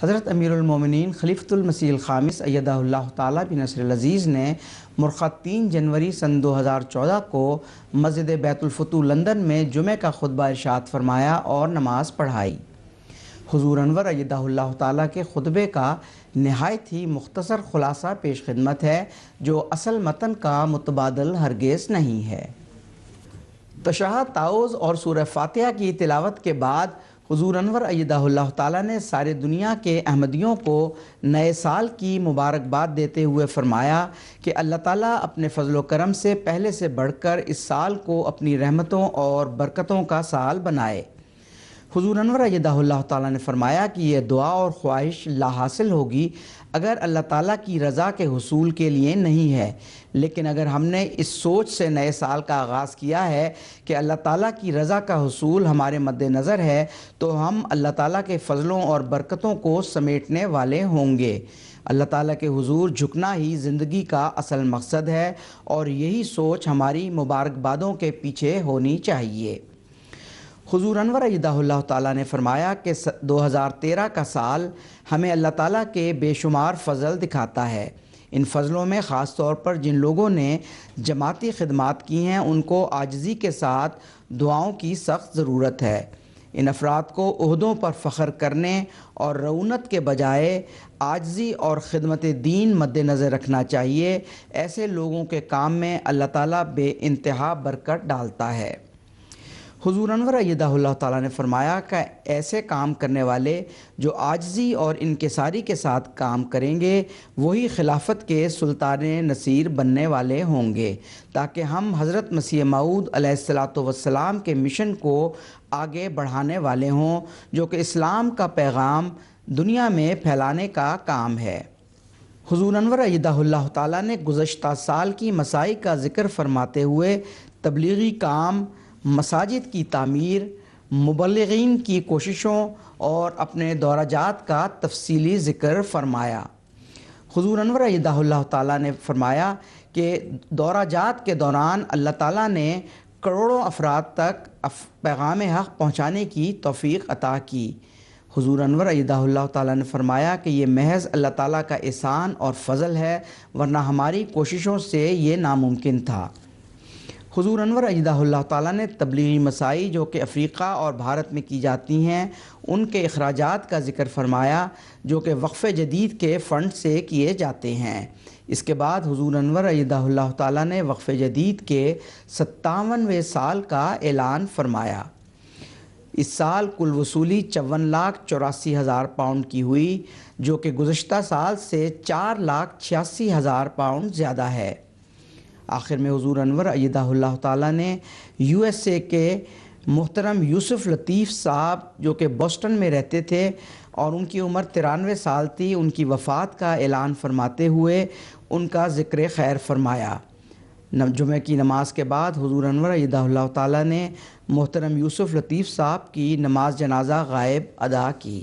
حضرت امیر المومنین خلیفۃ المسیح الخامس ایدہ اللہ تعالیٰ بنصر العزیز نے مرخہ 3 جنوری سن 2014 کو مسجد بیت الفتوح لندن میں جمعہ کا خطبہ ارشاد فرمایا اور نماز پڑھائی۔ حضور انور ایدہ اللہ تعالیٰ کے خطبے کا نہایت ہی مختصر خلاصہ پیش خدمت ہے جو اصل متن کا متبادل ہرگز نہیں ہے۔ تشہد، تعوذ اور سورہ فاتحہ کی تلاوت کے بعد حضور انور ایدہ اللہ تعالیٰ نے سارے دنیا کے احمدیوں کو نئے سال کی مبارکباد دیتے ہوئے فرمایا کہ اللہ تعالیٰ اپنے فضل و کرم سے پہلے سے بڑھ کر اس سال کو اپنی رحمتوں اور برکتوں کا سال بنائے۔ حضور انور ایدہ اللہ تعالیٰ نے فرمایا کہ یہ دعا اور خواہش لا حاصل ہوگی اگر اللہ تعالیٰ کی رضا کے حصول کے لیے نہیں ہے، لیکن اگر ہم نے اس سوچ سے نئے سال کا آغاز کیا ہے کہ اللہ تعالیٰ کی رضا کا حصول ہمارے مد نظر ہے تو ہم اللہ تعالیٰ کے فضلوں اور برکتوں کو سمیٹنے والے ہوں گے۔ اللہ تعالیٰ کے حضور جھکنا ہی زندگی کا اصل مقصد ہے اور یہی سوچ ہماری مبارکبادوں کے پیچھے ہونی چاہیے۔ حضور انور ایدہ اللہ تعالیٰ نے فرمایا کہ 2013 کا سال ہمیں اللہ تعالیٰ کے بے شمار فضل دکھاتا ہے۔ ان فضلوں میں خاص طور پر جن لوگوں نے جماعتی خدمات کی ہیں ان کو عاجزی کے ساتھ دعاؤں کی سخت ضرورت ہے۔ ان افراد کو عہدوں پر فخر کرنے اور رعونت کے بجائے عاجزی اور خدمت دین مد نظر رکھنا چاہیے۔ ایسے لوگوں کے کام میں اللہ تعالیٰ بے انتہا برکت ڈالتا ہے۔ حضور انور ایدہ اللہ تعالیٰ نے فرمایا کہ ایسے کام کرنے والے جو عاجزی اور انکساری کے ساتھ کام کریں گے وہی خلافت کے سلطان نصیر بننے والے ہوں گے، تاکہ ہم حضرت مسیح موعود علیہ الصلاۃ والسلام کے مشن کو آگے بڑھانے والے ہوں جو کہ اسلام کا پیغام دنیا میں پھیلانے کا کام ہے۔ حضور انور ایدہ اللہ تعالیٰ نے گزشتہ سال کی مساعی کا ذکر فرماتے ہوئے تبلیغی کام، مساجد کی تعمیر، مبلغین کی کوششوں اور اپنے دورہ جات کا تفصیلی ذکر فرمایا۔ حضور انور ایدہ اللہ تعالیٰ نے فرمایا کہ دورہ جات کے دوران اللہ تعالیٰ نے کروڑوں افراد تک پیغام حق پہنچانے کی توفیق عطا کی۔ حضور انور ایدہ اللہ تعالیٰ نے فرمایا کہ یہ محض اللہ تعالیٰ کا احسان اور فضل ہے، ورنہ ہماری کوششوں سے یہ ناممکن تھا۔ حضور انور ایدہ اللہ تعالیٰ نے تبلیغی مساعی جو کہ افریقہ اور بھارت میں کی جاتی ہیں ان کے اخراجات کا ذکر فرمایا جو کہ وقف جدید کے فنڈ سے کیے جاتے ہیں۔ اس کے بعد حضور انور ایدہ اللہ تعالیٰ نے وقف جدید کے 57ویں سال کا اعلان فرمایا۔ اس سال کل وصولی 54,84,000 پاؤنڈ کی ہوئی جو کہ گزشتہ سال سے 4,86,000 پاؤنڈ زیادہ ہے۔ آخر میں حضور انور ایدہ اللہ تعالیٰ نے USA کے محترم یوسف لطیف صاحب جو کہ بوسٹن میں رہتے تھے اور ان کی عمر 93 سال تھی، ان کی وفات کا اعلان فرماتے ہوئے ان کا ذکر خیر فرمایا۔ جمعہ کی نماز کے بعد حضور انور ایدہ اللہ تعالیٰ نے محترم یوسف لطیف صاحب کی نماز جنازہ غائب ادا کی۔